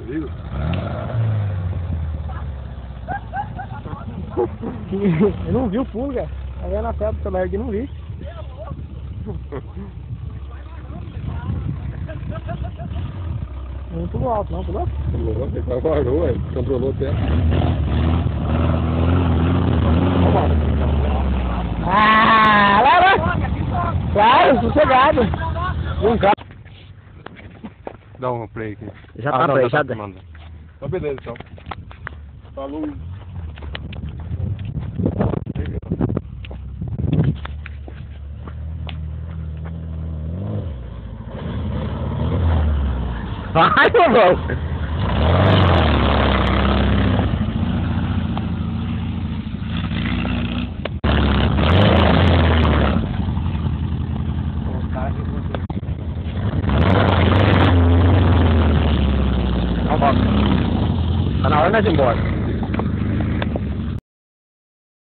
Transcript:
Viu? Eu não vi o pulo, cara. Aí na tela do celular aqui, não vi. Não pulou alto, não pulou? Pulou, você guardou, ué. Controlou o tempo. Ah, lá. Claro, sossegado. E um carro. Dá um play aqui. Já tá play, já dá. Então beleza, então. Falou. Vai, meu irmão. Tá na hora de nós ir embora.